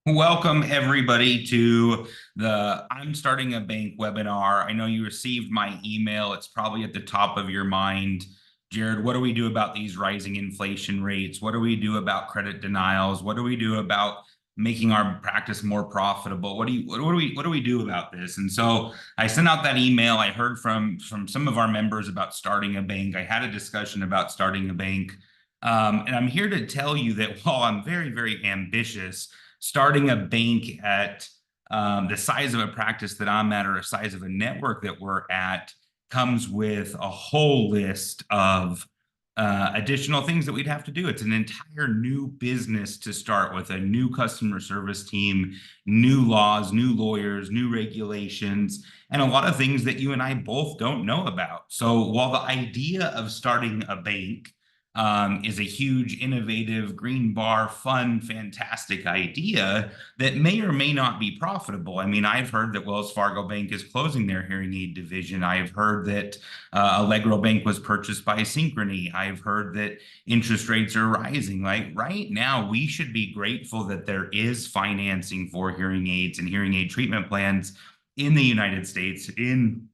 Welcome, everybody, to the I'm Starting a Bank webinar. I know you received my email. It's probably at the top of your mind. Jared, what do we do about these rising inflation rates? What do we do about credit denials? What do we do about making our practice more profitable? What do we do about this? And so I sent out that email. I heard from some of our members about starting a bank. I had a discussion about starting a bank. And I'm here to tell you that while I'm very, very ambitious, starting a bank at the size of a practice that I'm at or the size of a network that we're at comes with a whole list of additional things that we'd have to do. It's an entire new business to start with, a new customer service team, new laws, new lawyers, new regulations, and a lot of things that you and I both don't know about. So while the idea of starting a bank is a huge, innovative, green bar, fun, fantastic idea that may or may not be profitable. I mean, I've heard that Wells Fargo Bank is closing their hearing aid division. I've heard that Allegro Bank was purchased by Synchrony. I've heard that interest rates are rising. Like right now, we should be grateful that there is financing for hearing aids and hearing aid treatment plans in the United States, in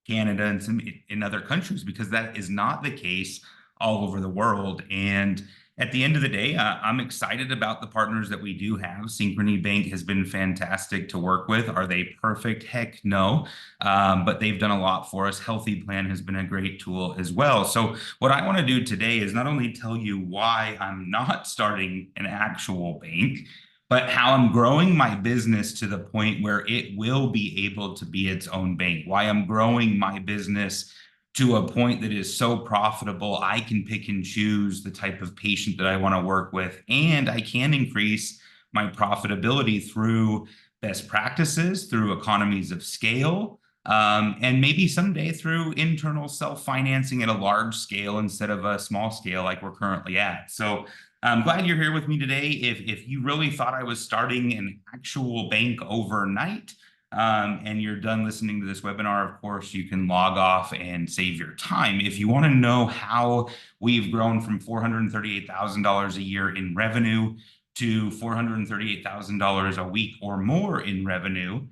Canada, and some in other countries, because that is not the case all over the world. And at the end of the day, I'm excited about the partners that we do have. Synchrony Bank has been fantastic to work with. Are they perfect? Heck no. But they've done a lot for us. Healthy Plan has been a great tool as well. So what I want to do today is not only tell you why I'm not starting an actual bank, but how I'm growing my business to the point where it will be able to be its own bank, why I'm growing my business to a point that is so profitable, I can pick and choose the type of patient that I want to work with, and I can increase my profitability through best practices, through economies of scale, and maybe someday through internal self-financing at a large scale instead of a small scale like we're currently at. So I'm glad you're here with me today. If you really thought I was starting an actual bank overnight, and you're done listening to this webinar, of course, you can log off and save your time. If you want to know how we've grown from $438,000 a year in revenue to $438,000 a week or more in revenue,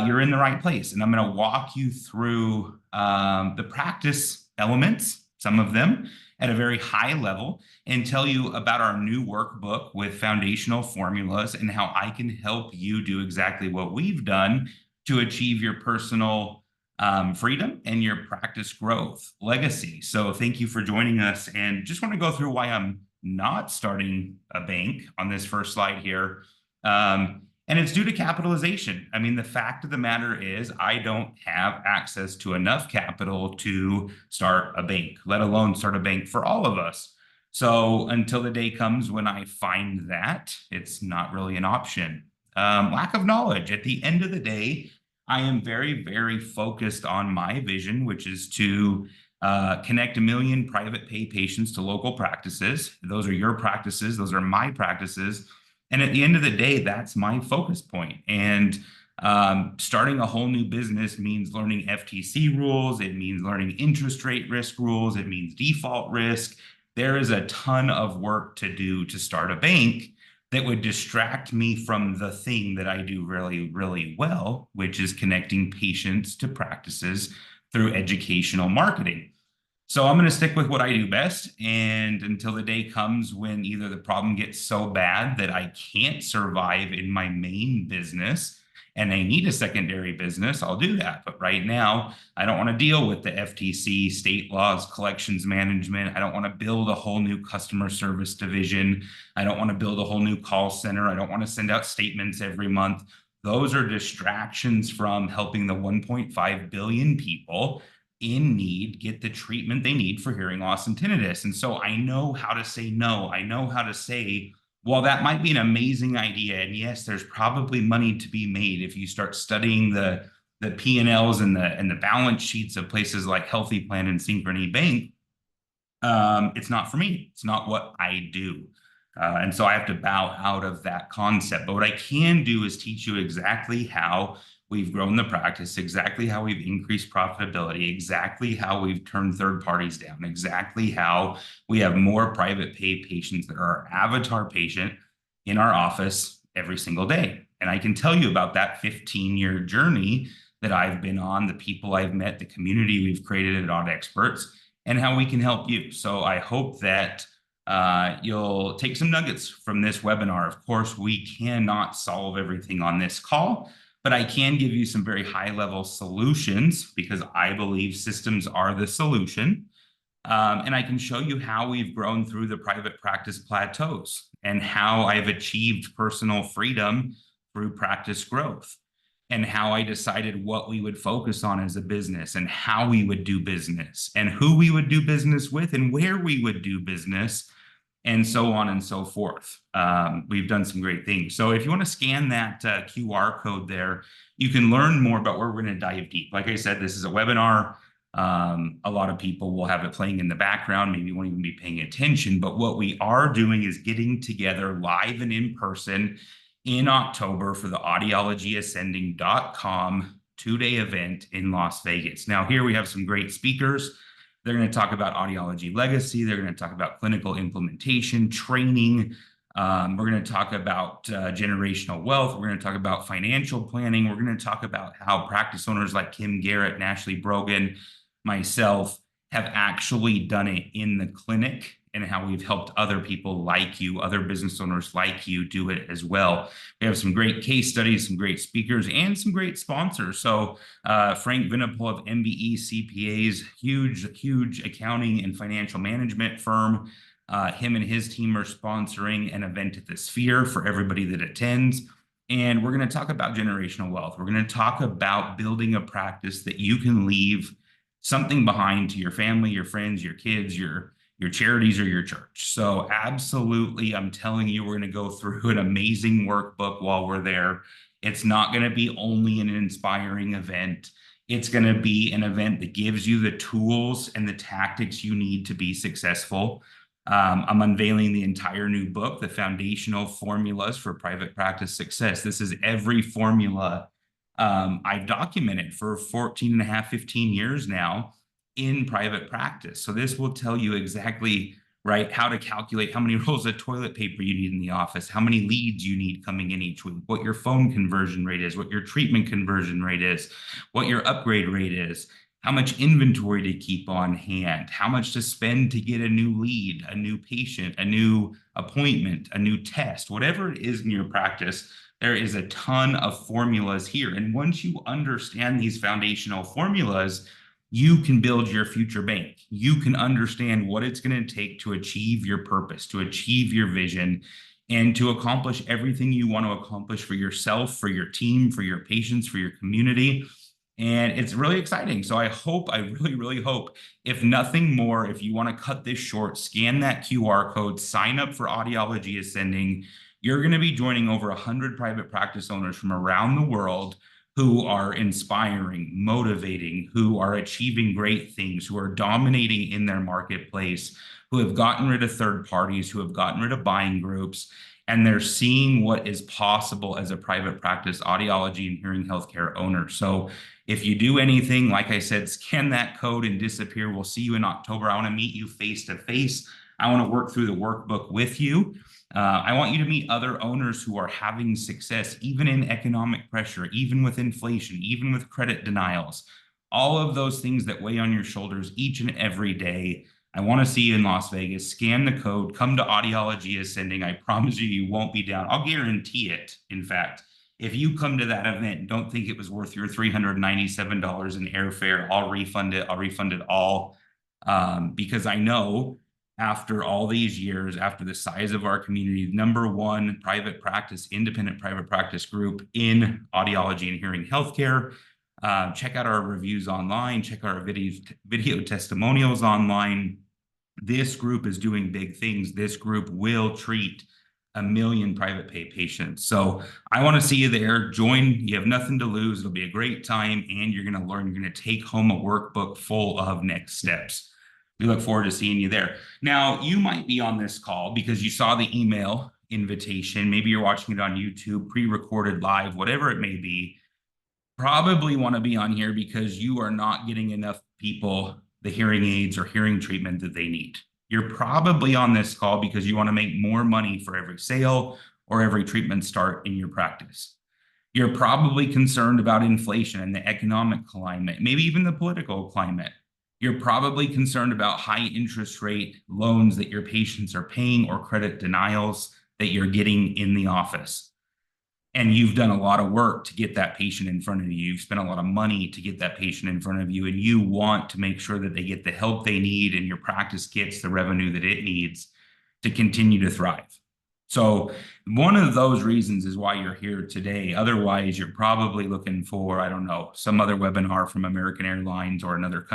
you're in the right place. And I'm going to walk you through the practice elements, some of them, at a very high level, and tell you about our new workbook with foundational formulas and how I can help you do exactly what we've done to achieve your personal freedom and your practice growth legacy. So thank you for joining us, and just want to go through why I'm not starting a bank on this first slide here. And it's due to capitalization. I mean, the fact of the matter is I don't have access to enough capital to start a bank, let alone start a bank for all of us. So until the day comes when I find that, it's not really an option. Lack of knowledge. At the end of the day, I am very, very focused on my vision, which is to connect 1 million private pay patients to local practices. Those are your practices. Those are my practices. And at the end of the day, that's my focus point. And starting a whole new business means learning FTC rules. It means learning interest rate risk rules. It means default risk. There is a ton of work to do to start a bank that would distract me from the thing that I do really, really well, which is connecting patients to practices through educational marketing. So I'm going to stick with what I do best. And until the day comes when either the problem gets so bad that I can't survive in my main business and I need a secondary business, I'll do that. But right now, I don't want to deal with the FTC, state laws, collections management. I don't want to build a whole new customer service division. I don't want to build a whole new call center. I don't want to send out statements every month. Those are distractions from helping the 1.5 billion people in need get the treatment they need for hearing loss and tinnitus. And so I know how to say no. I know how to say, well, that might be an amazing idea. And yes, there's probably money to be made if you start studying the P&Ls and the balance sheets of places like Healthy Plan and Synchrony Bank. It's not for me. It's not what I do. And so I have to bow out of that concept. But what I can do is teach you exactly how we've grown the practice, exactly how we've increased profitability, exactly how we've turned third parties down, exactly how we have more private pay patients that are our avatar patient in our office every single day. And I can tell you about that 15-year journey that I've been on, the people I've met, the community we've created at Aud Experts, and how we can help you. So I hope that you'll take some nuggets from this webinar. Of course, we cannot solve everything on this call, but I can give you some very high-level solutions because I believe systems are the solution. And I can show you how we've grown through the private practice plateaus and how I've achieved personal freedom through practice growth, and how I decided what we would focus on as a business and how we would do business and who we would do business with and where we would do business, and so on and so forth. We've done some great things. So if you want to scan that QR code there, you can learn more about where we're going to dive deep. Like I said, this is a webinar. A lot of people will have it playing in the background, maybe won't even be paying attention, but what we are doing is getting together live and in person in October for the audiologyascending.com 2-day event in Las Vegas. Now, here we have some great speakers. They're going to talk about audiology legacy. They're going to talk about clinical implementation, training. We're going to talk about generational wealth. We're going to talk about financial planning. We're going to talk about how practice owners like Kim Garrett and Ashley Brogan, myself, have actually done it in the clinic, and how we've helped other people like you, other business owners like you, do it as well. We have some great case studies, some great speakers, and some great sponsors. So Frank Vinipol of MBE CPAs, huge accounting and financial management firm. Him and his team are sponsoring an event at the Sphere for everybody that attends. And we're going to talk about generational wealth. We're going to talk about building a practice that you can leave something behind to your family, your friends, your kids, your charities, or your church. So absolutely, I'm telling you, we're going to go through an amazing workbook while we're there. It's not going to be only an inspiring event. It's going to be an event that gives you the tools and the tactics you need to be successful. I'm unveiling the entire new book, The Foundational Formulas for Private Practice Success. This is every formula I've documented for 14 and a half, 15 years now in private practice. So this will tell you exactly, right, how to calculate how many rolls of toilet paper you need in the office, how many leads you need coming in each week, what your phone conversion rate is, what your treatment conversion rate is, what your upgrade rate is, how much inventory to keep on hand, how much to spend to get a new lead, a new patient, a new appointment, a new test, whatever it is in your practice. There is a ton of formulas here. And once you understand these foundational formulas, you can build your future bank. You can understand what it's going to take to achieve your purpose, to achieve your vision, and to accomplish everything you want to accomplish for yourself, for your team, for your patients, for your community. And it's really exciting. So I really hope, if nothing more, if you want to cut this short, scan that QR code, sign up for Audiology Ascending. You're going to be joining over 100 private practice owners from around the world who are inspiring, motivating, who are achieving great things, who are dominating in their marketplace, who have gotten rid of third parties, who have gotten rid of buying groups, and they're seeing what is possible as a private practice audiology and hearing healthcare owner. So if you do anything, like I said, scan that code and disappear. We'll see you in October. I want to meet you face to face. I want to work through the workbook with you. I want you to meet other owners who are having success, even in economic pressure, even with inflation, even with credit denials, all of those things that weigh on your shoulders each and every day. I want to see you in Las Vegas. Scan the code, come to Audiology Ascending. I promise you, you won't be down. I'll guarantee it. In fact, if you come to that event and don't think it was worth your $397 in airfare, I'll refund it. I'll refund it all, because I know after all these years, after the size of our community, #1 private practice, independent private practice group in audiology and hearing healthcare. Check out our reviews online, check out our video testimonials online. This group is doing big things. This group will treat 1 million private pay patients. So I want to see you there. Join. You have nothing to lose. It'll be a great time, and you're going to learn. You're going to take home a workbook full of next steps. We look forward to seeing you there. Now, you might be on this call because you saw the email invitation. Maybe you're watching it on YouTube, pre-recorded live, whatever it may be. Probably want to be on here because you are not getting enough people the hearing aids or hearing treatment that they need. You're probably on this call because you want to make more money for every sale or every treatment start in your practice. You're probably concerned about inflation and the economic climate, maybe even the political climate. You're probably concerned about high interest rate loans that your patients are paying or credit denials that you're getting in the office. And you've done a lot of work to get that patient in front of you. You've spent a lot of money to get that patient in front of you, and you want to make sure that they get the help they need and your practice gets the revenue that it needs to continue to thrive. So one of those reasons is why you're here today. Otherwise, you're probably looking for, I don't know, some other webinar from American Airlines or another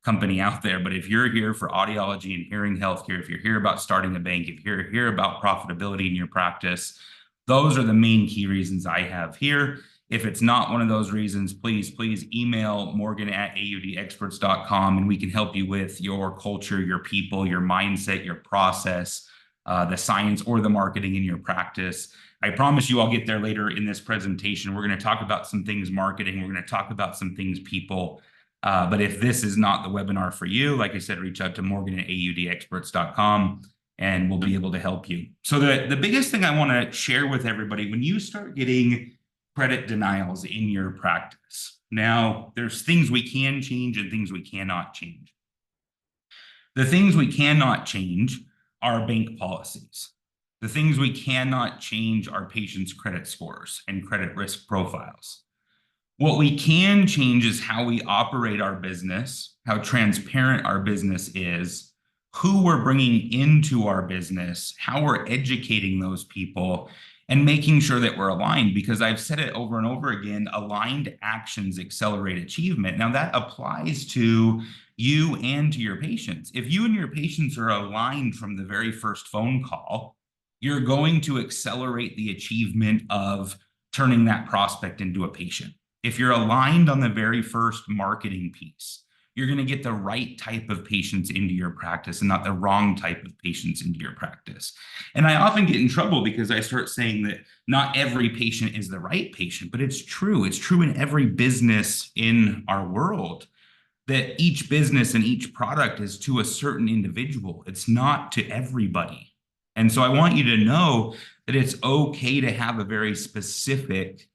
company out there. But if you're here for audiology and hearing healthcare, if you're here about starting a bank, if you're here about profitability in your practice, those are the main key reasons I have here. If it's not one of those reasons, please email morgan@audexperts.com and we can help you with your culture, your people, your mindset, your process, the science or the marketing in your practice. I promise you I'll get there later in this presentation. We're going to talk about some things marketing. We're going to talk about some things people. But if this is not the webinar for you, like I said, reach out to morgan@audexperts.com and we'll be able to help you. So the biggest thing I want to share with everybody, when you start getting credit denials in your practice, now there's things we can change and things we cannot change. The things we cannot change are bank policies. The things we cannot change are patients' credit scores and credit risk profiles. What we can change is how we operate our business, how transparent our business is, who we're bringing into our business, how we're educating those people, and making sure that we're aligned. Because I've said it over and over again, aligned actions accelerate achievement. Now that applies to you and to your patients. If you and your patients are aligned from the very first phone call, you're going to accelerate the achievement of turning that prospect into a patient. If you're aligned on the very first marketing piece, you're going to get the right type of patients into your practice and not the wrong type of patients into your practice. And I often get in trouble because I start saying that not every patient is the right patient, but it's true. It's true in every business in our world that each business and each product is to a certain individual. It's not to everybody. And so I want you to know that it's okay to have a very specific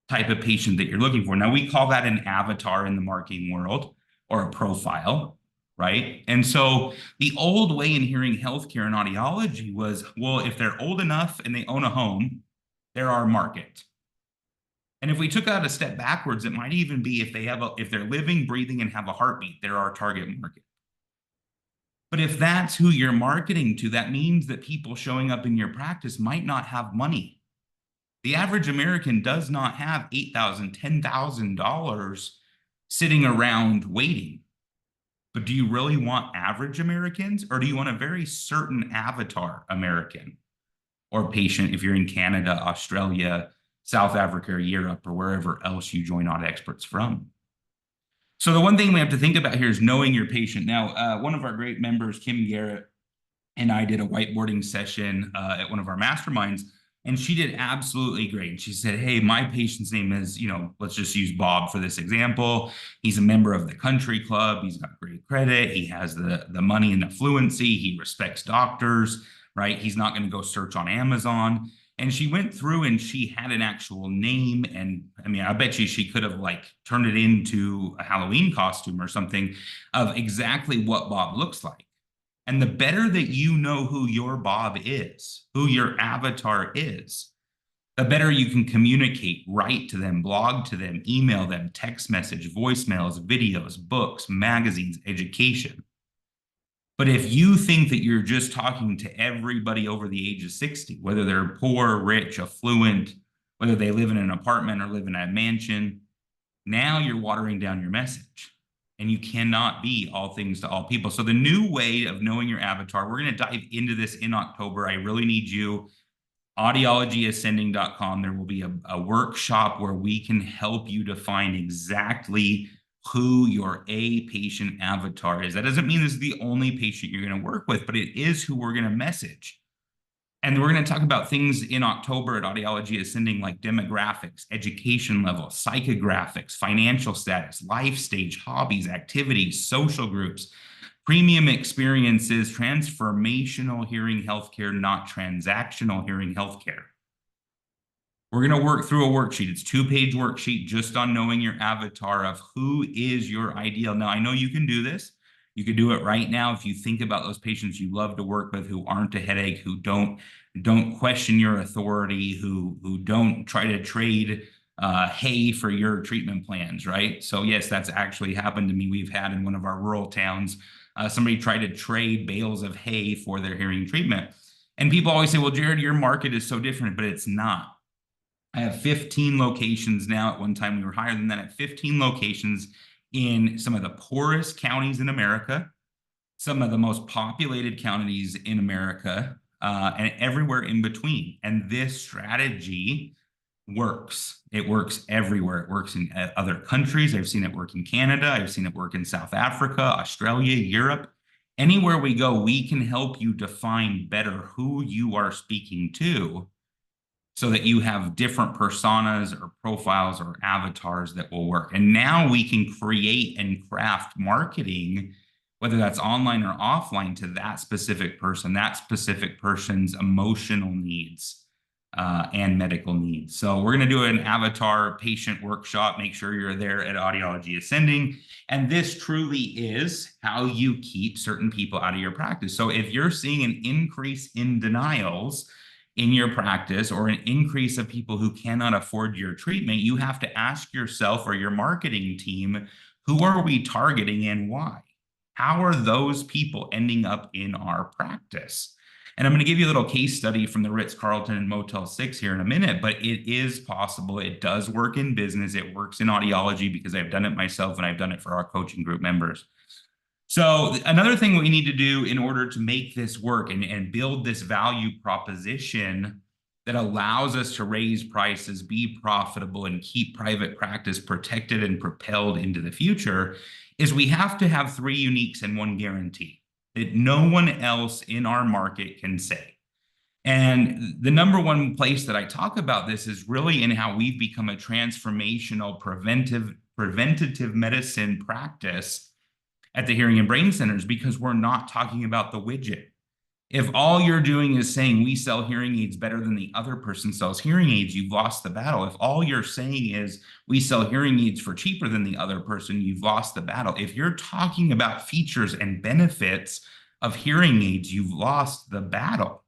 type of patient that you're looking for. Now, we call that an avatar in the marketing world, or a profile, right? And so the old way in hearing healthcare and audiology was, well, if they're old enough and they own a home, they're our market. And if we took that a step backwards, it might even be if they're living, breathing, and have a heartbeat, they're our target market. But if that's who you're marketing to, that means that people showing up in your practice might not have money. The average American does not have $8,000, $10,000 sitting around waiting. But do you really want average Americans, or do you want a very certain avatar American or patient if you're in Canada, Australia, South Africa, or Europe, or wherever else you join AudExperts from? So the one thing we have to think about here is knowing your patient. Now, one of our great members, Kim Garrett, and I did a whiteboarding session at one of our masterminds, and she did absolutely great. And she said, hey, my patient's name is, let's just use Bob for this example. He's a member of the country club. He's got great credit. He has the money and the fluency. He respects doctors, right? He's not going to go search on Amazon. And she went through and she had an actual name. And I mean, I bet you she could have turned it into a Halloween costume or something of exactly what Bob looks like. And the better that you know who your Bob is, who your avatar is, the better you can communicate, write to them, blog to them, email them, text message, voicemails, videos, books, magazines, education. But if you think that you're just talking to everybody over the age of 60, whether they're poor, rich, affluent, whether they live in an apartment or live in a mansion, now you're watering down your message. And you cannot be all things to all people. So the new way of knowing your avatar, we're going to dive into this in October. I really need you. Audiologyascending.com. There will be a workshop where we can help you define exactly who your patient avatar is. That doesn't mean this is the only patient you're going to work with, but it is who we're going to message. And we're going to talk about things in October at Audiology Ascending like demographics, education level, psychographics, financial status, life stage, hobbies, activities, social groups, premium experiences, transformational hearing healthcare, not transactional hearing healthcare. We're going to work through a worksheet. It's a 2-page worksheet just on knowing your avatar of who is your ideal. Now, I know you can do this. You can do it right now if you think about those patients you love to work with who aren't a headache, who don't question your authority, who don't try to trade hay for your treatment plans, right? So yes, that's actually happened to me. We've had in one of our rural towns, somebody tried to trade bales of hay for their hearing treatment. And people always say, well, Jared, your market is so different, but it's not. I have 15 locations now. At one time, we were higher than that at 15 locations in some of the poorest counties in America, some of the most populated counties in America, and everywhere in between. And this strategy works. It works everywhere. It works in other countries. I've seen it work in Canada. I've seen it work in South Africa, Australia, Europe. Anywhere we go, we can help you define better who you are speaking to so that you have different personas or profiles or avatars that will work. And now we can create and craft marketing, whether that's online or offline, to that specific person, that specific person's emotional needs and medical needs. So we're going to do an avatar patient workshop. Make sure you're there at Audiology Ascending. And this truly is how you keep certain people out of your practice. So if you're seeing an increase in denials in your practice or an increase of people who cannot afford your treatment, you have to ask yourself or your marketing team, who are we targeting and why? How are those people ending up in our practice? And I'm going to give you a little case study from the Ritz-Carlton and Motel 6 here in a minute, but it is possible. It does work in business. It works in audiology because I've done it myself and I've done it for our coaching group members. So another thing we need to do in order to make this work and build this value proposition that allows us to raise prices, be profitable, and keep private practice protected and propelled into the future is we have to have 3 uniques and 1 guarantee that no one else in our market can say. And the number one place that I talk about this is really in how we've become a transformational preventative medicine practice at the hearing and brain centers, because we're not talking about the widget. If all you're doing is saying we sell hearing aids better than the other person sells hearing aids, you've lost the battle. If all you're saying is we sell hearing aids for cheaper than the other person, you've lost the battle. If you're talking about features and benefits of hearing aids, you've lost the battle.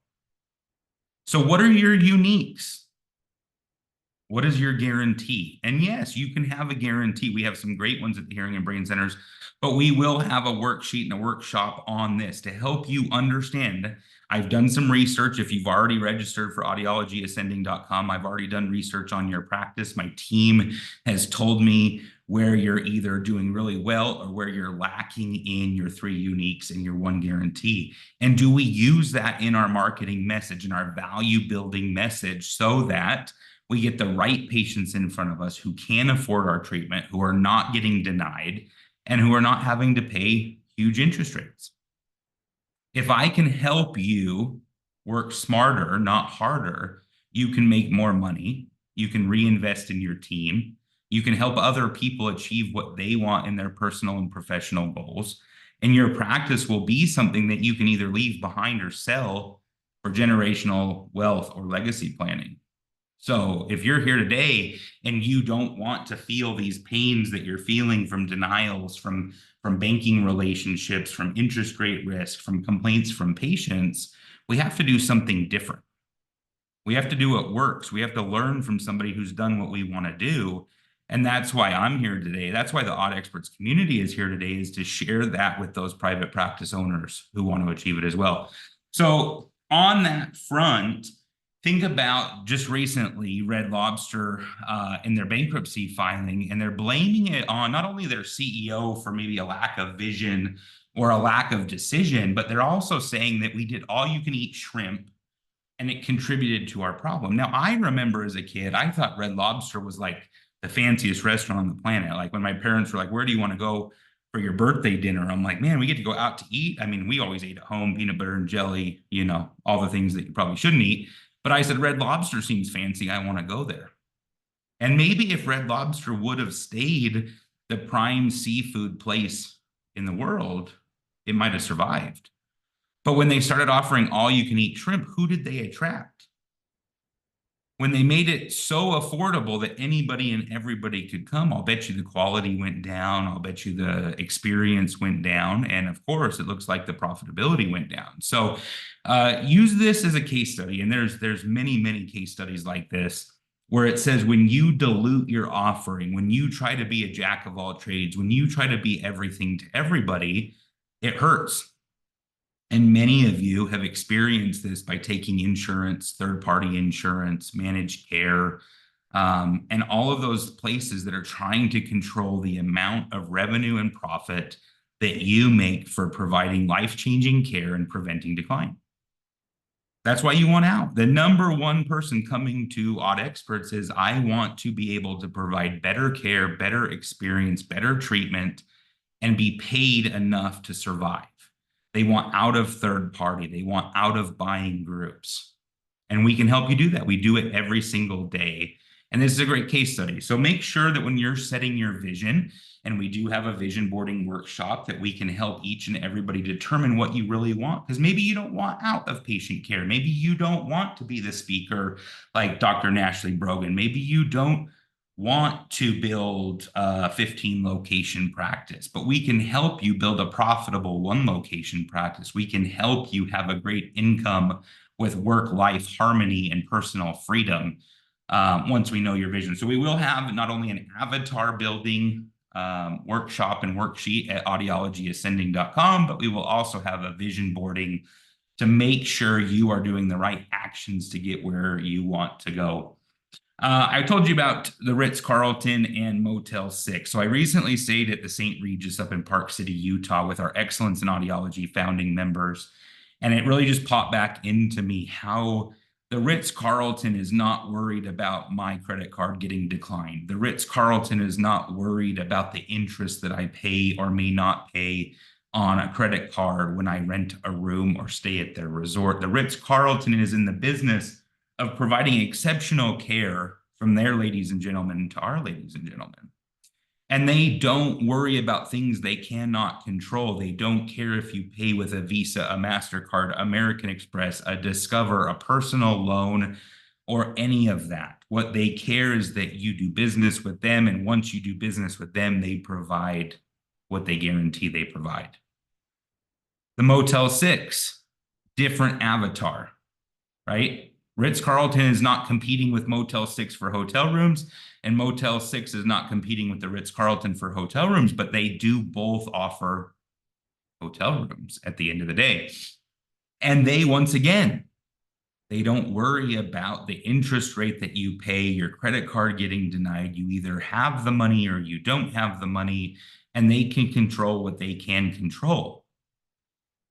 So what are your uniques? What is your guarantee? And yes, you can have a guarantee. We have some great ones at the hearing and brain centers, but we will have a worksheet and a workshop on this to help you understand. I've done some research. If you've already registered for audiologyascending.com, I've already done research on your practice. My team has told me where you're either doing really well or where you're lacking in your 3 uniques and your 1 guarantee. And do we use that in our marketing message and our value building message so that we get the right patients in front of us who can afford our treatment, who are not getting denied, and who are not having to pay huge interest rates? If I can help you work smarter, not harder, you can make more money. You can reinvest in your team. You can help other people achieve what they want in their personal and professional goals. And your practice will be something that you can either leave behind or sell for generational wealth or legacy planning. So if you're here today and you don't want to feel these pains that you're feeling from denials, from banking relationships, from interest rate risk, from complaints from patients, we have to do something different. We have to do what works. We have to learn from somebody who's done what we want to do. And that's why I'm here today. That's why the Aud Experts community is here today, is to share that with those private practice owners who want to achieve it as well. So on that front, think about just recently Red Lobster in their bankruptcy filing, and they're blaming it on not only their CEO for maybe a lack of vision or a lack of decision, but they're also saying that we did all you can eat shrimp and it contributed to our problem. Now, I remember as a kid, I thought Red Lobster was like the fanciest restaurant on the planet. Like when my parents were like, where do you want to go for your birthday dinner? I'm like, man, we get to go out to eat. I mean, we always ate at home, peanut butter and jelly, you know, all the things that you probably shouldn't eat. But I said, Red Lobster seems fancy. I want to go there. And maybe if Red Lobster would have stayed the prime seafood place in the world, it might have survived. But when they started offering all you can eat shrimp, who did they attract? When they made it so affordable that anybody and everybody could come, I'll bet you the quality went down. I'll bet you the experience went down. And of course, it looks like the profitability went down. So use this as a case study. And there's many case studies like this where it says when you dilute your offering, when you try to be a jack of all trades, when you try to be everything to everybody, it hurts. And many of you have experienced this by taking insurance, third-party insurance, managed care, and all of those places that are trying to control the amount of revenue and profit that you make for providing life-changing care and preventing decline. That's why you want out. The number one person coming to Aud Experts is, I want to be able to provide better care, better experience, better treatment, and be paid enough to survive. They want out of third party. They want out of buying groups. And we can help you do that. We do it every single day. And this is a great case study. So make sure that when you're setting your vision, and we do have a vision boarding workshop, that we can help each and everybody determine what you really want. Because maybe you don't want out of patient care. Maybe you don't want to be the speaker like Dr. Nashley Brogan. Maybe you don't want to build a 15 location practice, but we can help you build a profitable 1 location practice. We can help you have a great income with work-life harmony and personal freedom once we know your vision. So we will have not only an avatar building workshop and worksheet at audiologyascending.com, but we will also have a vision boarding to make sure you are doing the right actions to get where you want to go. I told you about the Ritz-Carlton and Motel 6. So I recently stayed at the St. Regis up in Park City, Utah with our Excellence in Audiology founding members. And it really just popped back into me how the Ritz-Carlton is not worried about my credit card getting declined. The Ritz-Carlton is not worried about the interest that I pay or may not pay on a credit card when I rent a room or stay at their resort. The Ritz-Carlton is in the business of providing exceptional care from their ladies and gentlemen to our ladies and gentlemen. And they don't worry about things they cannot control. They don't care if you pay with a Visa, a MasterCard, American Express, a Discover, a personal loan, or any of that. What they care is that you do business with them. And once you do business with them, they provide what they guarantee they provide. The Motel 6, different avatar, right? Ritz-Carlton is not competing with Motel 6 for hotel rooms, and Motel 6 is not competing with the Ritz-Carlton for hotel rooms, but they do both offer hotel rooms at the end of the day. And they, once again, they don't worry about the interest rate that you pay, your credit card getting denied. You either have the money or you don't have the money, and they can control what they can control.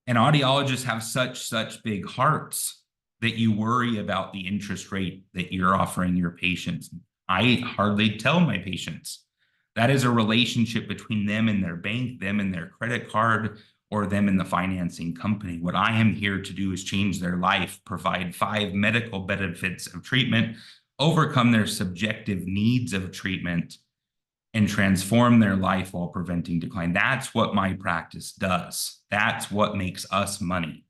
And audiologists have such big hearts that you worry about the interest rate that you're offering your patients. I hardly tell my patients. That is a relationship between them and their bank, them and their credit card, or them and the financing company. What I am here to do is change their life, provide 5 medical benefits of treatment, overcome their subjective needs of treatment, and transform their life while preventing decline. That's what my practice does. That's what makes us money.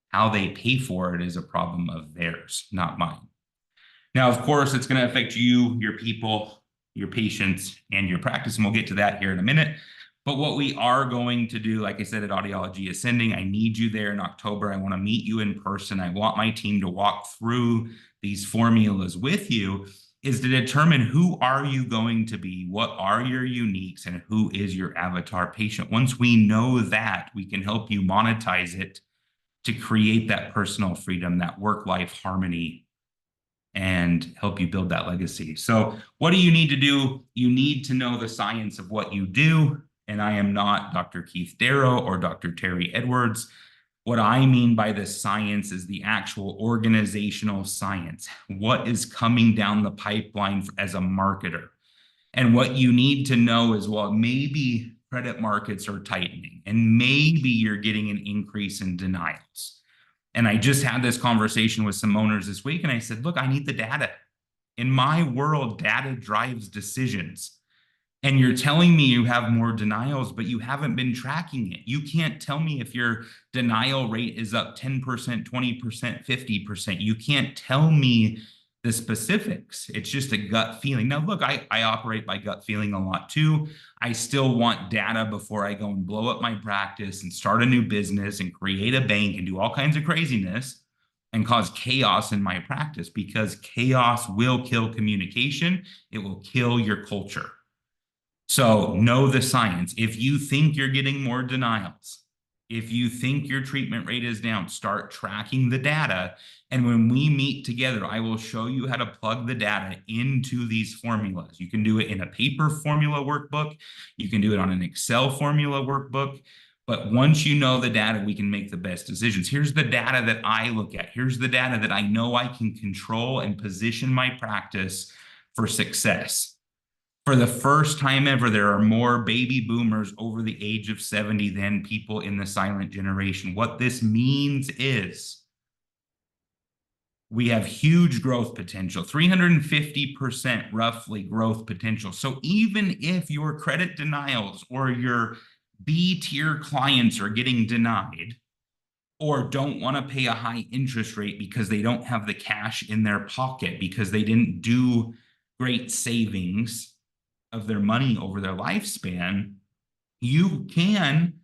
How they pay for it is a problem of theirs, not mine. Now, of course, it's going to affect you, your people, your patients, and your practice, and we'll get to that here in a minute. But what we are going to do, like I said, at Audiology Ascending, I need you there in October. I want to meet you in person. I want my team to walk through these formulas with you, is to determine who are you going to be, what are your uniques, and who is your avatar patient. Once we know that, we can help you monetize it to create that personal freedom, that work-life harmony, and help you build that legacy. So what do you need to do? You need to know the science of what you do. And I am not Dr. Keith Darrow or Dr. Terry Edwards. What I mean by the science is the actual organizational science. What is coming down the pipeline as a marketer? And what you need to know is, well, maybe credit markets are tightening, and maybe you're getting an increase in denials. And I just had this conversation with some owners this week, and I said, look, I need the data. In my world, data drives decisions. And you're telling me you have more denials, but you haven't been tracking it. You can't tell me if your denial rate is up 10%, 20%, 50%. You can't tell me the specifics. It's just a gut feeling. Now, look, I operate by gut feeling a lot too. I still want data before I go and blow up my practice and start a new business and create a bank and do all kinds of craziness and cause chaos in my practice, because chaos will kill communication. It will kill your culture. So know the science. If you think you're getting more denials, if you think your treatment rate is down, start tracking the data. And when we meet together, I will show you how to plug the data into these formulas. You can do it in a paper formula workbook. You can do it on an Excel formula workbook. But once you know the data, we can make the best decisions. Here's the data that I look at. Here's the data that I know I can control and position my practice for success. For the first time ever, there are more baby boomers over the age of 70 than people in the silent generation. What this means is we have huge growth potential, 350% roughly growth potential. So even if your credit denials or your B tier clients are getting denied or don't want to pay a high interest rate because they don't have the cash in their pocket because they didn't do great savings of their money over their lifespan, you can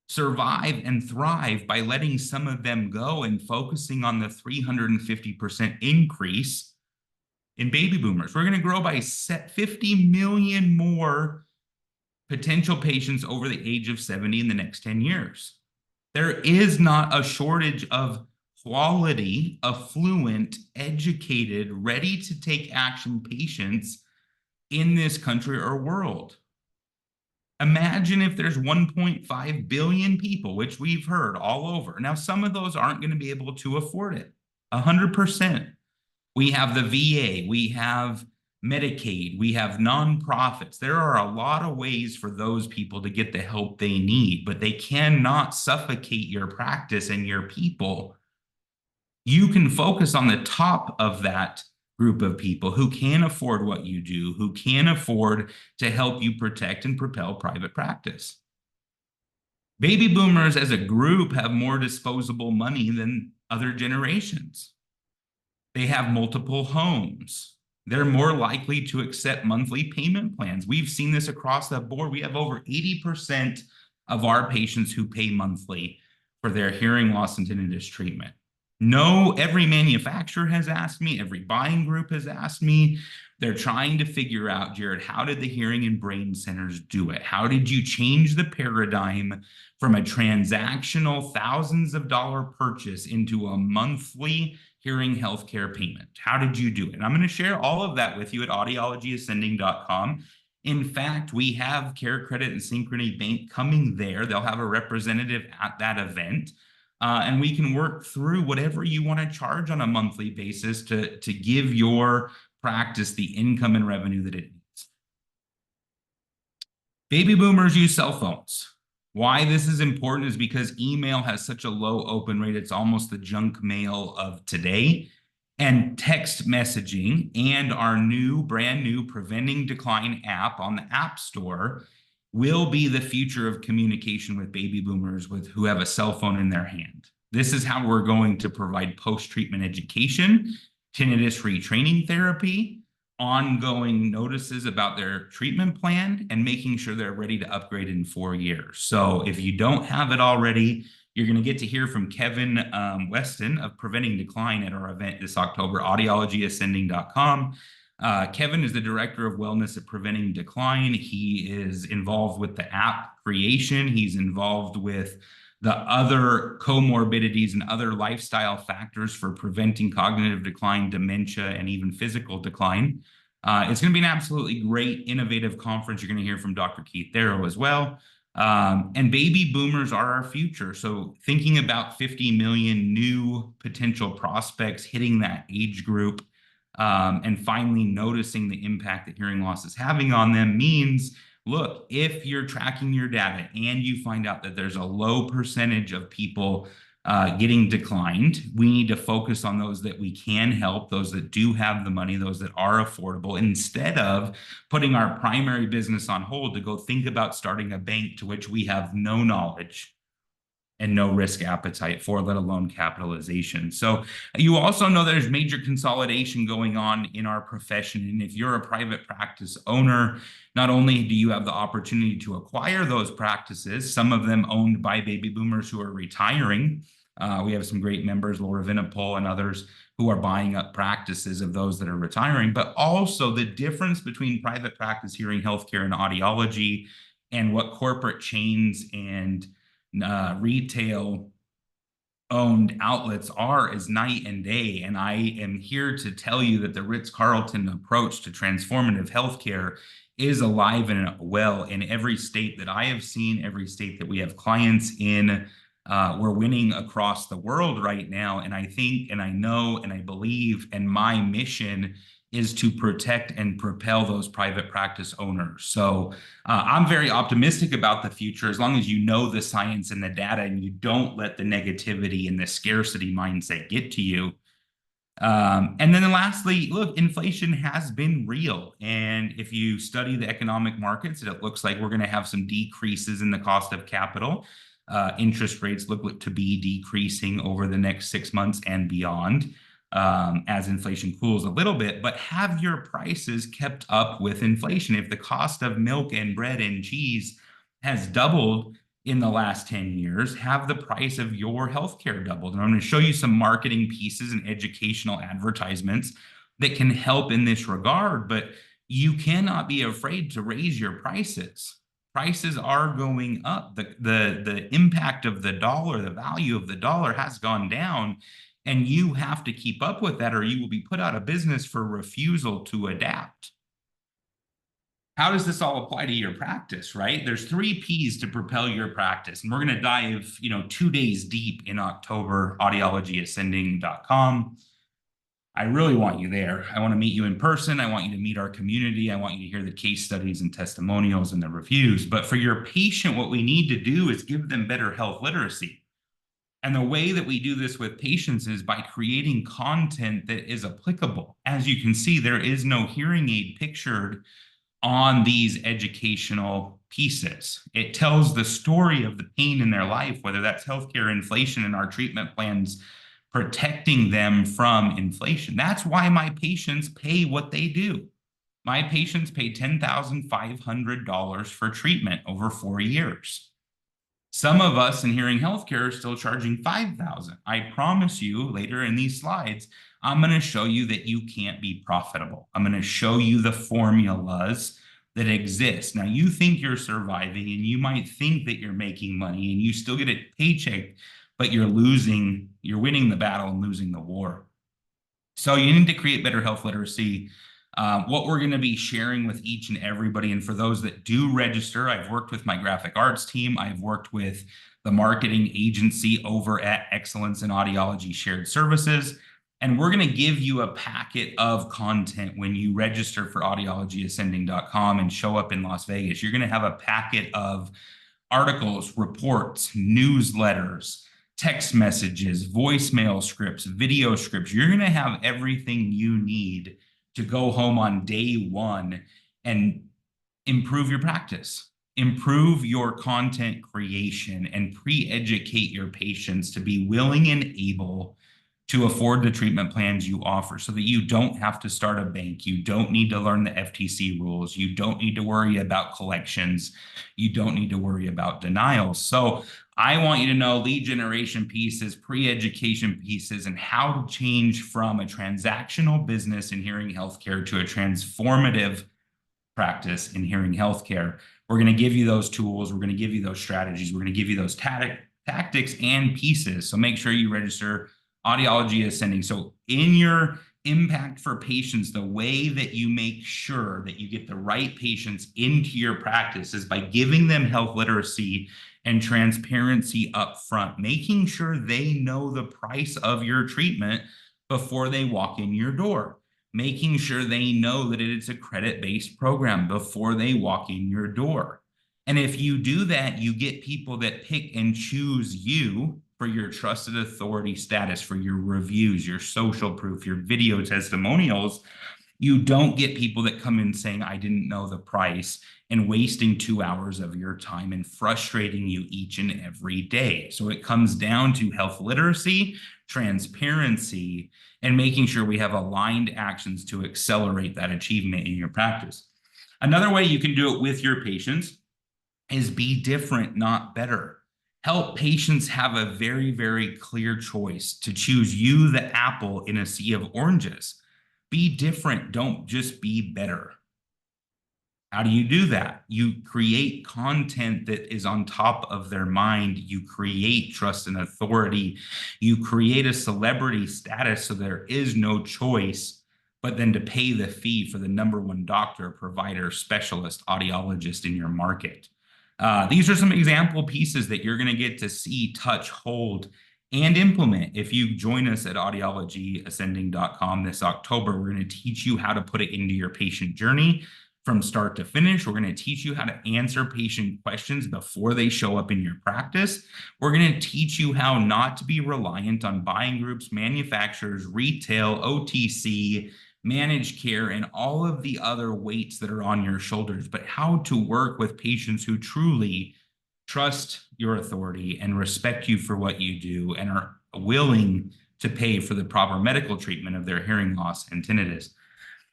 survive and thrive by letting some of them go and focusing on the 350% increase in baby boomers. We're going to grow by 50 million more potential patients over the age of 70 in the next 10 years. There is not a shortage of quality, affluent, educated, ready to take action patients in this country or world. Imagine if there's 1.5 billion people, which we've heard all over. Now, some of those aren't going to be able to afford it. 100%. We have the VA, we have Medicaid, we have nonprofits. There are a lot of ways for those people to get the help they need, but they cannot suffocate your practice and your people. You can focus on the top of that group of people who can afford what you do, who can afford to help you protect and propel private practice. Baby boomers as a group have more disposable money than other generations. They have multiple homes. They're more likely to accept monthly payment plans. We've seen this across the board. We have over 80% of our patients who pay monthly for their hearing loss and tinnitus treatment. No, every manufacturer has asked me, every buying group has asked me. They're trying to figure out, Jared, how did the hearing and brain centers do it? How did you change the paradigm from a transactional thousands of dollar purchase into a monthly hearing healthcare payment? How did you do it? And I'm going to share all of that with you at audiologyascending.com. In fact, we have Care Credit and Synchrony Bank coming there. They'll have a representative at that event. And we can work through whatever you want to charge on a monthly basis to give your practice the income and revenue that it needs. Baby boomers use cell phones. Why this is important is because email has such a low open rate. It's almost the junk mail of today. And text messaging and our brand new Preventing Decline app on the App Store will be the future of communication with baby boomers who have a cell phone in their hand. This is how we're going to provide post-treatment education, tinnitus retraining therapy, ongoing notices about their treatment plan, and making sure they're ready to upgrade in 4 years. So if you don't have it already, you're going to get to hear from Kevin Weston of Preventing Decline at our event this October, audiologyascending.com. Kevin is the director of wellness at Preventing Decline. He is involved with the app creation. He's involved with the other comorbidities and other lifestyle factors for preventing cognitive decline, dementia, and even physical decline. It's going to be an absolutely great, innovative conference. You're going to hear from Dr. Keith Darrow as well. And baby boomers are our future. So thinking about 50 million new potential prospects hitting that age group, and finally noticing the impact that hearing loss is having on them means, look, if you're tracking your data and you find out that there's a low percentage of people getting declined, we need to focus on those that we can help, those that do have the money, those that are affordable, instead of putting our primary business on hold to go think about starting a bank to which we have no knowledge and no risk appetite for, let alone capitalization. So you also know there's major consolidation going on in our profession. And if you're a private practice owner, not only do you have the opportunity to acquire those practices, some of them owned by baby boomers who are retiring. We have some great members, Laura Vinipol and others, who are buying up practices of those that are retiring, but also the difference between private practice hearing healthcare and audiology and what corporate chains and retail owned outlets are is night and day. And I am here to tell you that the Ritz-Carlton approach to transformative healthcare is alive and well in every state that I have seen, every state that we have clients in. We're winning across the world right now. And I think, and I know, and I believe, and my mission is to protect and propel those private practice owners. So I'm very optimistic about the future as long as you know the science and the data and you don't let the negativity and the scarcity mindset get to you. And then lastly, look, inflation has been real. And if you study the economic markets, it looks like we're going to have some decreases in the cost of capital. Interest rates look to be decreasing over the next 6 months and beyond as inflation cools a little bit. But have your prices kept up with inflation? If the cost of milk and bread and cheese has doubled in the last 10 years, have the price of your healthcare doubled? And I'm going to show you some marketing pieces and educational advertisements that can help in this regard, but you cannot be afraid to raise your prices. Prices are going up. The impact of the dollar, the value of the dollar has gone down, and you have to keep up with that or you will be put out of business for refusal to adapt. How does this all apply to your practice, right? There's 3 P's to propel your practice. And we're going to dive, 2 days deep in October, audiologyascending.com. I really want you there. I want to meet you in person. I want you to meet our community. I want you to hear the case studies and testimonials and the reviews. But for your patient, what we need to do is give them better health literacy. And the way that we do this with patients is by creating content that is applicable. As you can see, there is no hearing aid pictured on these educational pieces. It tells the story of the pain in their life, whether that's healthcare inflation and our treatment plans protecting them from inflation. That's why my patients pay what they do. My patients pay $10,500 for treatment over 4 years. Some of us in hearing healthcare are still charging $5,000. I promise you later in these slides, I'm going to show you that you can't be profitable. I'm going to show you the formulas that exist. Now, you think you're surviving and you might think that you're making money and you still get a paycheck, but you're winning the battle and losing the war. So you need to create better health literacy. What we're going to be sharing with each and everybody, and for those that do register, I've worked with my graphic arts team. I've worked with the marketing agency over at Excellence in Audiology Shared Services. And we're going to give you a packet of content when you register for audiologyascending.com and show up in Las Vegas. You're going to have a packet of articles, reports, newsletters, text messages, voicemail scripts, video scripts. You're going to have everything you need to go home on day one and improve your practice, improve your content creation, and pre-educate your patients to be willing and able to afford the treatment plans you offer so that you don't have to start a bank. You don't need to learn the FTC rules. You don't need to worry about collections. You don't need to worry about denials. So I want you to know lead generation pieces, pre-education pieces, and how to change from a transactional business in hearing healthcare to a transformative practice in hearing healthcare. We're going to give you those tools. We're going to give you those strategies. We're going to give you those tactics and pieces. So make sure you register Audiology Ascending. So in your impact for patients, the way that you make sure that you get the right patients into your practice is by giving them health literacy and transparency up front, making sure they know the price of your treatment before they walk in your door, making sure they know that it's a credit-based program before they walk in your door. And if you do that, you get people that pick and choose you for your trusted authority status, for your reviews, your social proof, your video testimonials, You don't get people that come in saying, I didn't know the price, and wasting 2 hours of your time and frustrating you each and every day. So it comes down to health literacy, transparency, and making sure we have aligned actions to accelerate that achievement in your practice. Another way you can do it with your patients is be different, not better. Help patients have a very, very clear choice to choose you, the apple, in a sea of oranges. Be different, don't just be better. How do you do that? You create content that is on top of their mind. You create trust and authority. You create a celebrity status so there is no choice but then to pay the fee for the number one doctor, provider, specialist, audiologist in your market. These are some example pieces that you're going to get to see, touch, hold, and implement. If you join us at audiologyascending.com this October, we're going to teach you how to put it into your patient journey from start to finish. We're going to teach you how to answer patient questions before they show up in your practice. We're going to teach you how not to be reliant on buying groups, manufacturers, retail, OTC, managed care, and all of the other weights that are on your shoulders, but how to work with patients who truly trust your authority and respect you for what you do and are willing to pay for the proper medical treatment of their hearing loss and tinnitus.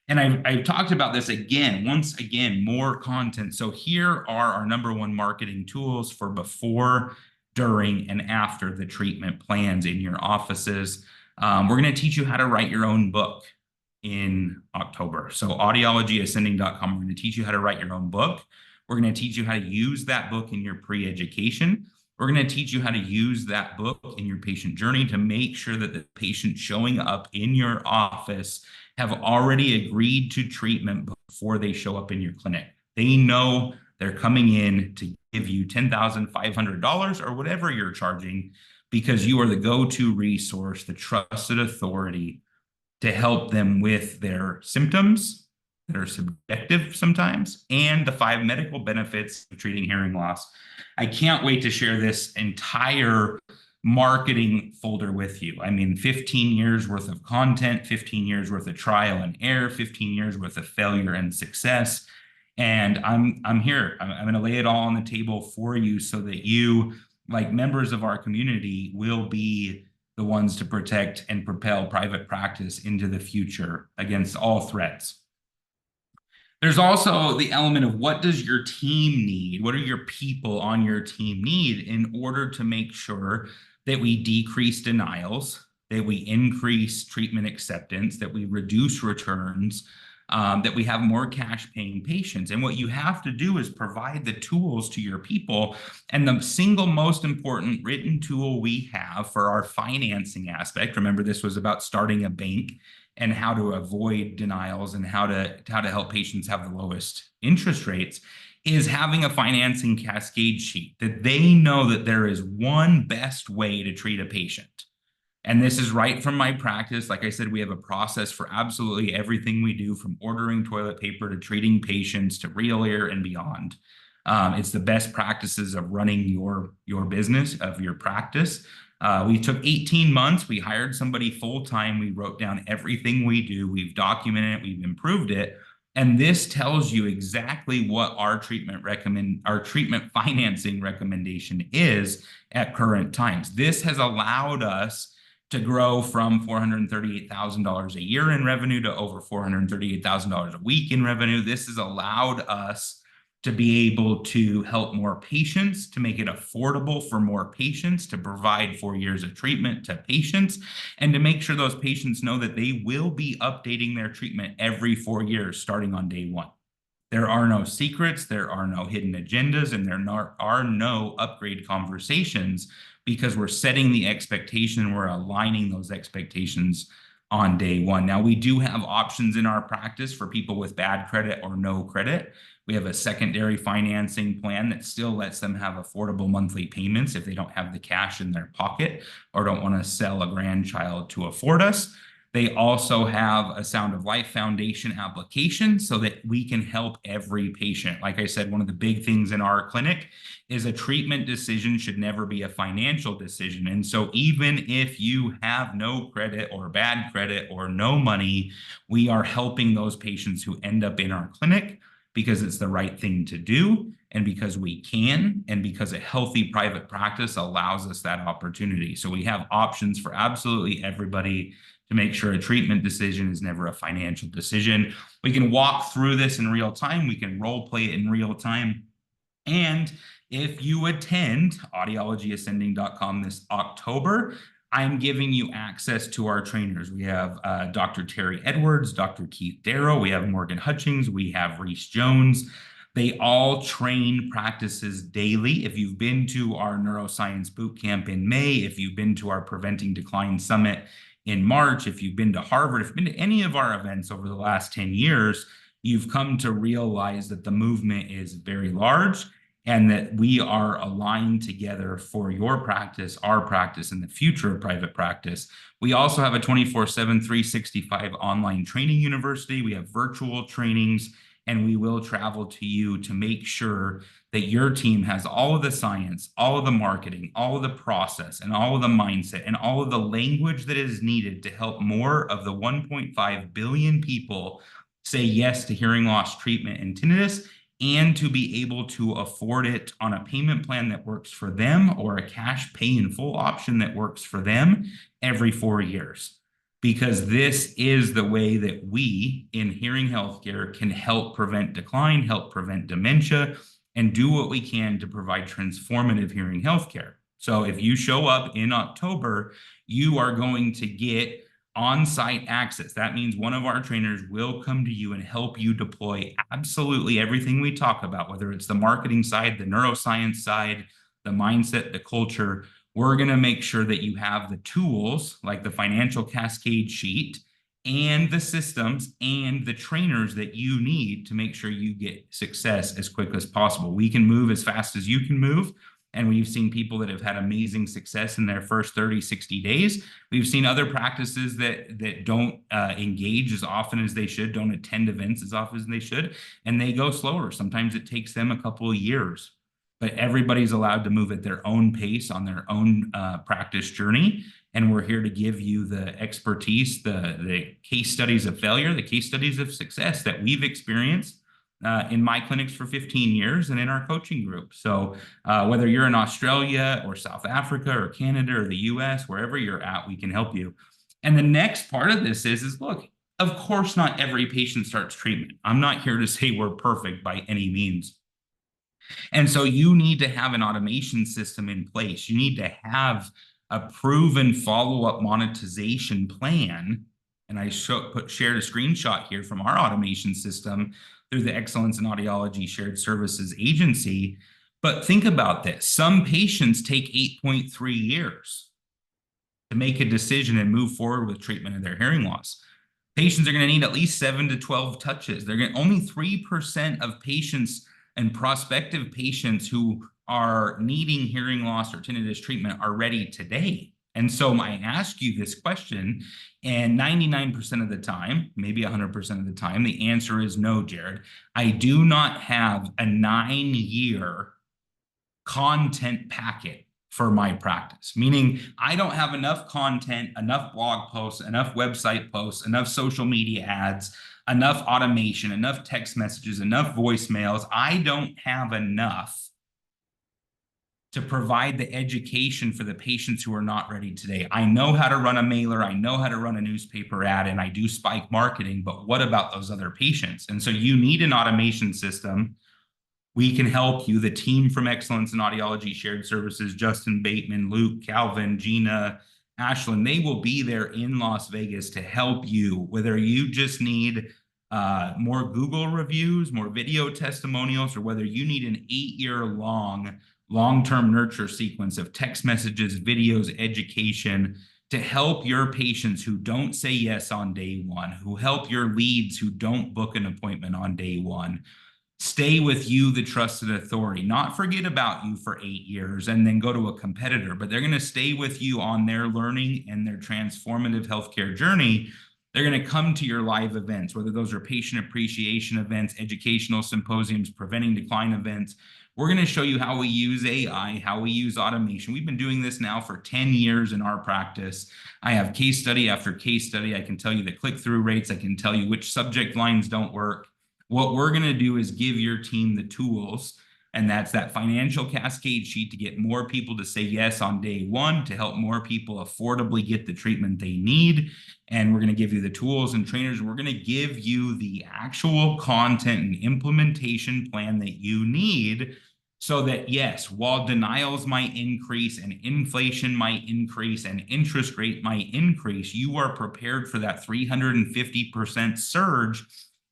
And I've talked about this again, once again, more content. So here are our number one marketing tools for before, during, and after the treatment plans in your offices. We're going to teach you how to write your own book in October. So audiologyascending.com, we're going to teach you how to write your own book. We're going to teach you how to use that book in your pre-education. We're going to teach you how to use that book in your patient journey to make sure that the patient showing up in your office have already agreed to treatment before they show up in your clinic. They know they're coming in to give you $10,500 or whatever you're charging because you are the go-to resource, the trusted authority to help them with their symptoms that are subjective sometimes, and the 5 medical benefits of treating hearing loss. I can't wait to share this entire marketing folder with you. I mean, 15 years worth of content, 15 years worth of trial and error, 15 years worth of failure and success. And I'm here. I'm going to lay it all on the table for you so that you, like members of our community, will be the ones to protect and propel private practice into the future against all threats. There's also the element of what does your team need? What do your people on your team need in order to make sure that we decrease denials, that we increase treatment acceptance, that we reduce returns, that we have more cash paying patients? And what you have to do is provide the tools to your people. And the single most important written tool we have for our financing aspect, remember this was about starting a bank and how to avoid denials and how to help patients have the lowest interest rates, is having a financing cascade sheet that they know that there is one best way to treat a patient. And this is right from my practice. Like I said, we have a process for absolutely everything we do, from ordering toilet paper to treating patients to real ear and beyond. It's the best practices of running your business, of your practice. We took 18 months. We hired somebody full-time. We wrote down everything we do. We've documented it. We've improved it. And this tells you exactly what our treatment financing recommendation is at current times. This has allowed us to grow from $438,000 a year in revenue to over $438,000 a week in revenue. This has allowed us to be able to help more patients, to make it affordable for more patients, to provide 4 years of treatment to patients, and to make sure those patients know that they will be updating their treatment every 4 years starting on day one. There are no secrets, there are no hidden agendas, and there are no upgrade conversations, because we're setting the expectation and we're aligning those expectations on day one. Now, we do have options in our practice for people with bad credit or no credit. We have a secondary financing plan that still lets them have affordable monthly payments if they don't have the cash in their pocket or don't want to sell a grandchild to afford us. They also have a Sound of Life Foundation application so that we can help every patient. Like I said, one of the big things in our clinic is a treatment decision should never be a financial decision. And so even if you have no credit or bad credit or no money, we are helping those patients who end up in our clinic because it's the right thing to do, and because we can, and because a healthy private practice allows us that opportunity. So we have options for absolutely everybody to make sure a treatment decision is never a financial decision. We can walk through this in real time. We can role play it in real time. And if you attend audiologyascending.com this October, I'm giving you access to our trainers. We have Dr. Terry Edwards, Dr. Keith Darrow, we have Morgan Hutchings, we have Reese Jones. They all train practices daily. If you've been to our neuroscience boot camp in May, if you've been to our Preventing Decline Summit in March, if you've been to Harvard, if you've been to any of our events over the last 10 years, you've come to realize that the movement is very large and that we are aligned together for your practice, our practice, and the future of private practice. We also have a 24/7, 365 online training university. We have virtual trainings, and we will travel to you to make sure that your team has all of the science, all of the marketing, all of the process, and all of the mindset, and all of the language that is needed to help more of the 1.5 billion people say yes to hearing loss treatment and tinnitus, and to be able to afford it on a payment plan that works for them, or a cash pay in full option that works for them every 4 years. Because this is the way that we in hearing healthcare can help prevent decline, help prevent dementia, and do what we can to provide transformative hearing healthcare. So if you show up in October, you are going to get on-site access. That means one of our trainers will come to you and help you deploy absolutely everything we talk about, whether it's the marketing side, the neuroscience side, the mindset, the culture. We're going to make sure that you have the tools like the financial cascade sheet and the systems and the trainers that you need to make sure you get success as quick as possible. We can move as fast as you can move. And we've seen people that have had amazing success in their first 30, 60 days. We've seen other practices that don't engage as often as they should, don't attend events as often as they should, and they go slower. Sometimes it takes them a couple of years, but everybody's allowed to move at their own pace on their own practice journey. And we're here to give you the expertise, the case studies of failure, the case studies of success that we've experienced in my clinics for 15 years and in our coaching group. So whether you're in Australia or South Africa or Canada or the US, wherever you're at, we can help you. And the next part of this is look, of course, not every patient starts treatment. I'm not here to say we're perfect by any means. And so you need to have an automation system in place. You need to have a proven follow-up monetization plan. And I shared a screenshot here from our automation system through the Excellence in Audiology Shared Services Agency. But think about this. Some patients take 8.3 years to make a decision and move forward with treatment of their hearing loss. Patients are going to need at least 7 to 12 touches. Only 3% of patients and prospective patients who are needing hearing loss or tinnitus treatment are ready today. And so I ask you this question, and 99% of the time, maybe 100% of the time, the answer is no, Jared. I do not have a 9-year content packet for my practice, meaning I don't have enough content, enough blog posts, enough website posts, enough social media ads, enough automation, enough text messages, enough voicemails. I don't have enough to provide the education for the patients who are not ready today. I know how to run a mailer, I know how to run a newspaper ad, and I do spike marketing, but what about those other patients? And so you need an automation system. We can help you. The team from Excellence in Audiology Shared Services, Justin Bateman, Luke, Calvin, Gina, Ashlyn, they will be there in Las Vegas to help you, whether you just need more Google reviews, more video testimonials, or whether you need an 8-year long-term nurture sequence of text messages, videos, education to help your patients who don't say yes on day one, who help your leads who don't book an appointment on day one, stay with you, the trusted authority, not forget about you for 8 years and then go to a competitor, but they're going to stay with you on their learning and their transformative healthcare journey. They're going to come to your live events, whether those are patient appreciation events, educational symposiums, preventing decline events. We're going to show you how we use AI, how we use automation. We've been doing this now for 10 years in our practice. I have case study after case study. I can tell you the click-through rates. I can tell you which subject lines don't work. What we're going to do is give your team the tools, and that's that financial cascade sheet to get more people to say yes on day one, to help more people affordably get the treatment they need. And we're going to give you the tools and trainers. We're going to give you the actual content and implementation plan that you need, so that, yes, while denials might increase and inflation might increase and interest rate might increase, you are prepared for that 350% surge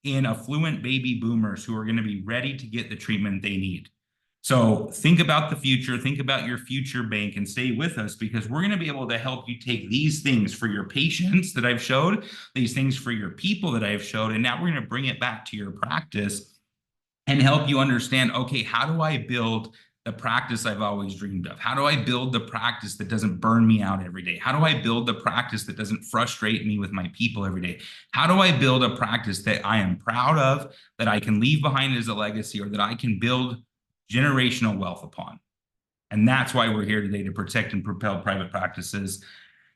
in affluent baby boomers who are going to be ready to get the treatment they need. So think about the future, think about your future bank, and stay with us, because we're going to be able to help you take these things for your patients that I've showed, these things for your people that I've showed, and now we're going to bring it back to your practice and help you understand, okay, how do I build the practice I've always dreamed of? How do I build the practice that doesn't burn me out every day? How do I build the practice that doesn't frustrate me with my people every day? How do I build a practice that I am proud of, that I can leave behind as a legacy, or that I can build generational wealth upon? And that's why we're here today, to protect and propel private practices.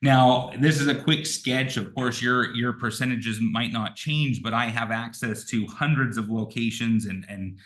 Now, this is a quick sketch. Of course, your percentages might not change, but I have access to hundreds of locations and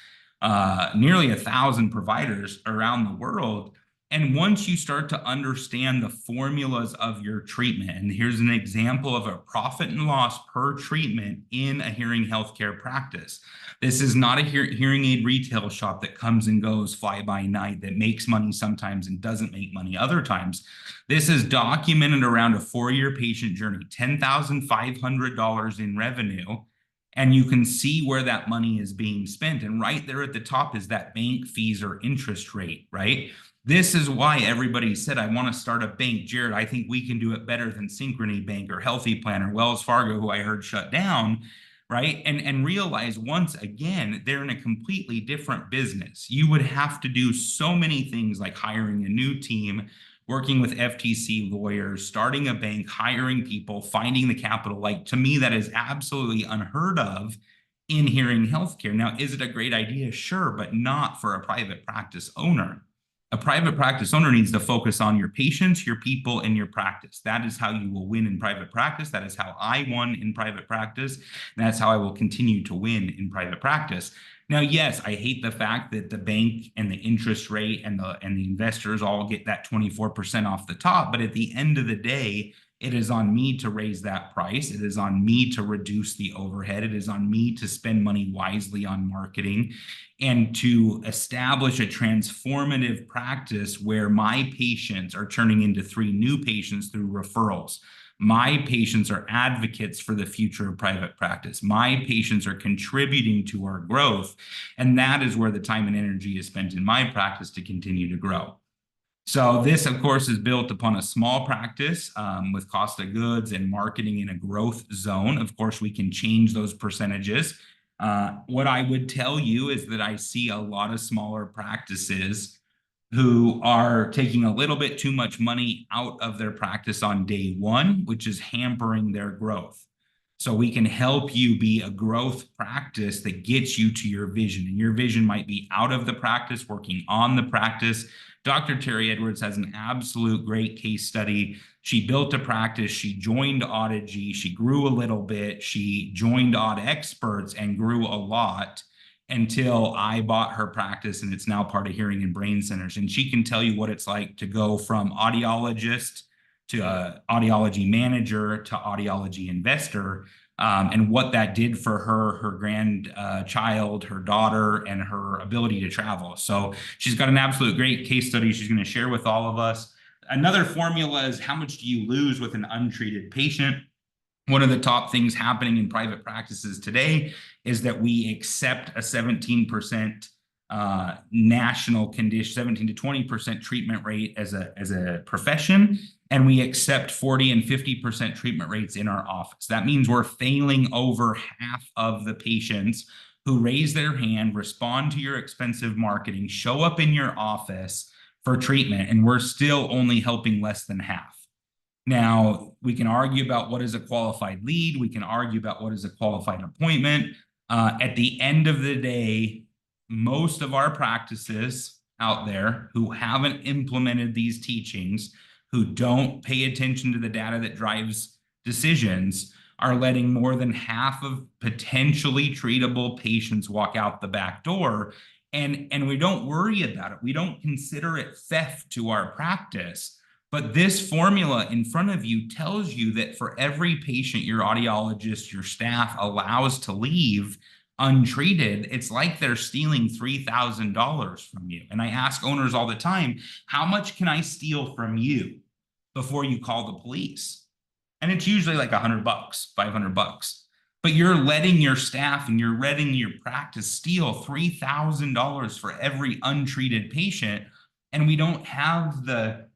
nearly 1,000 providers around the world. And once you start to understand the formulas of your treatment, and here's an example of a profit and loss per treatment in a hearing healthcare practice. This is not a hearing aid retail shop that comes and goes fly by night, that makes money sometimes and doesn't make money other times. This is documented around a 4-year patient journey, $10,500 in revenue. And you can see where that money is being spent. And right there at the top is that bank fees or interest rate, right? This is why everybody said, I want to start a bank. Jared, I think we can do it better than Synchrony Bank or Healthy Plan or Wells Fargo, who I heard shut down, right? And realize, once again, they're in a completely different business. You would have to do so many things, like hiring a new team, working with FTC lawyers, starting a bank, hiring people, finding the capital. Like, to me, that is absolutely unheard of in hearing healthcare. Now, is it a great idea? Sure, but not for a private practice owner. A private practice owner needs to focus on your patients, your people, and your practice. That is how you will win in private practice. That is how I won in private practice. And that's how I will continue to win in private practice. Now, yes, I hate the fact that the bank and the interest rate and the investors all get that 24% off the top. But at the end of the day, it is on me to raise that price. It is on me to reduce the overhead. It is on me to spend money wisely on marketing and to establish a transformative practice where my patients are turning into 3 new patients through referrals. My patients are advocates for the future of private practice. My patients are contributing to our growth. And that is where the time and energy is spent in my practice to continue to grow. So this, of course, is built upon a small practice with cost of goods and marketing in a growth zone. Of course, we can change those percentages. What I would tell you is that I see a lot of smaller practices who are taking a little bit too much money out of their practice on day one, which is hampering their growth. So we can help you be a growth practice that gets you to your vision. And your vision might be out of the practice, working on the practice. Dr. Terry Edwards has an absolute great case study. She built a practice. She joined Audiology. She grew a little bit. She joined Aud Experts and grew a lot, until I bought her practice, and it's now part of Hearing and Brain Centers. And she can tell you what it's like to go from audiologist to audiology manager to audiology investor, and what that did for her grandchild, her daughter, and her ability to travel. So she's got an absolute great case study she's going to share with all of us. Another formula is, how much do you lose with an untreated patient? One of the top things happening in private practices today is that we accept a 17% national condition, 17 to 20% treatment rate as a profession, and we accept 40 and 50% treatment rates in our office. That means we're failing over half of the patients who raise their hand, respond to your expensive marketing, show up in your office for treatment, and we're still only helping less than half. Now, we can argue about what is a qualified lead. We can argue about what is a qualified appointment. At the end of the day, most of our practices out there who haven't implemented these teachings, who don't pay attention to the data that drives decisions, are letting more than half of potentially treatable patients walk out the back door. And we don't worry about it. We don't consider it theft to our practice. But this formula in front of you tells you that for every patient your audiologist, your staff allows to leave untreated, it's like they're stealing $3,000 from you. And I ask owners all the time, how much can I steal from you before you call the police? And it's usually like $100, $500. But you're letting your staff and you're letting your practice steal $3,000 for every untreated patient. And we don't have the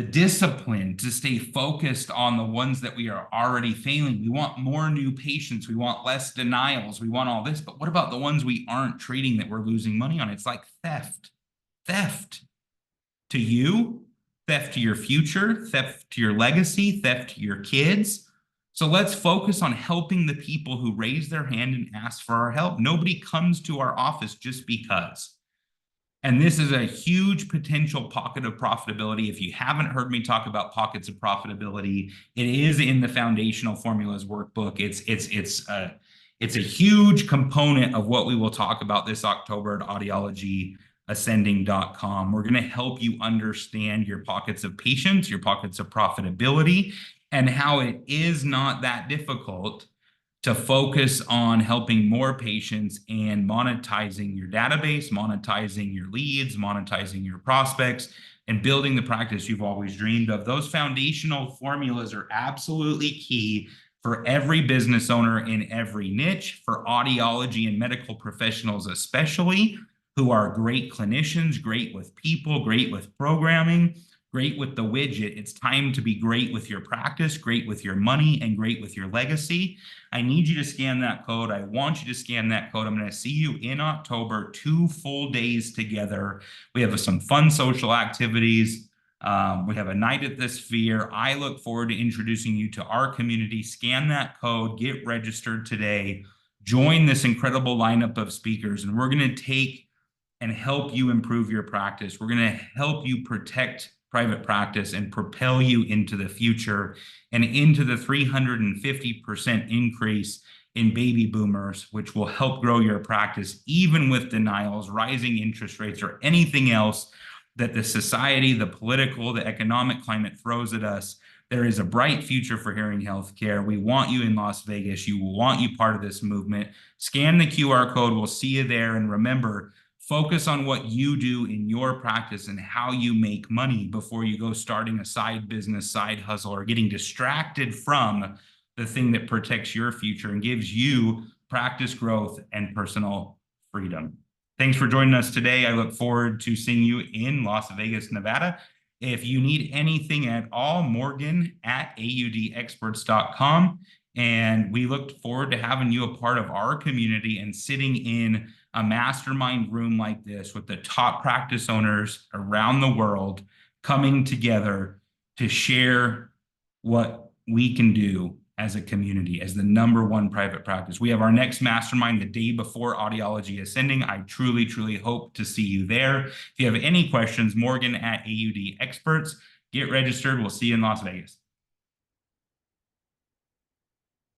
discipline to stay focused on the ones that we are already failing. We want more new patients. We want less denials. We want all this. But what about the ones we aren't treating that we're losing money on? It's like theft. Theft to you, theft to your future, theft to your legacy, theft to your kids. So let's focus on helping the people who raise their hand and ask for our help. Nobody comes to our office just because. And this is a huge potential pocket of profitability. If you haven't heard me talk about pockets of profitability, it is in the Foundational Formulas workbook. It's a huge component of what we will talk about this October at audiologyascending.com. We're going to help you understand your pockets of patience, your pockets of profitability, and how it is not that difficult to focus on helping more patients and monetizing your database, monetizing your leads, monetizing your prospects, and building the practice you've always dreamed of. Those foundational formulas are absolutely key for every business owner in every niche, for audiology and medical professionals especially, who are great clinicians, great with people, great with programming, great with the widget. It's time to be great with your practice, great with your money, and great with your legacy. I need you to scan that code. I want you to scan that code. I'm going to see you in October, 2 full days together. We have some fun social activities. We have a night at the Sphere. I look forward to introducing you to our community. Scan that code, get registered today, join this incredible lineup of speakers, and we're going to take and help you improve your practice. We're going to help you protect private practice and propel you into the future and into the 350% increase in baby boomers, which will help grow your practice, even with denials, rising interest rates, or anything else that the society, the political, the economic climate throws at us. There is a bright future for hearing healthcare. We want you in Las Vegas. You want you part of this movement. Scan the QR code. We'll see you there. And remember, focus on what you do in your practice and how you make money before you go starting a side business, side hustle, or getting distracted from the thing that protects your future and gives you practice growth and personal freedom. Thanks for joining us today. I look forward to seeing you in Las Vegas, Nevada. If you need anything at all, Morgan at audexperts.com. And we look forward to having you a part of our community and sitting in a mastermind room like this with the top practice owners around the world coming together to share what we can do as a community, as the #1 private practice. We have our next mastermind the day before Audiology Ascending. I truly, truly hope to see you there. If you have any questions, Morgan at AUD Experts. Get registered. We'll see you in Las Vegas.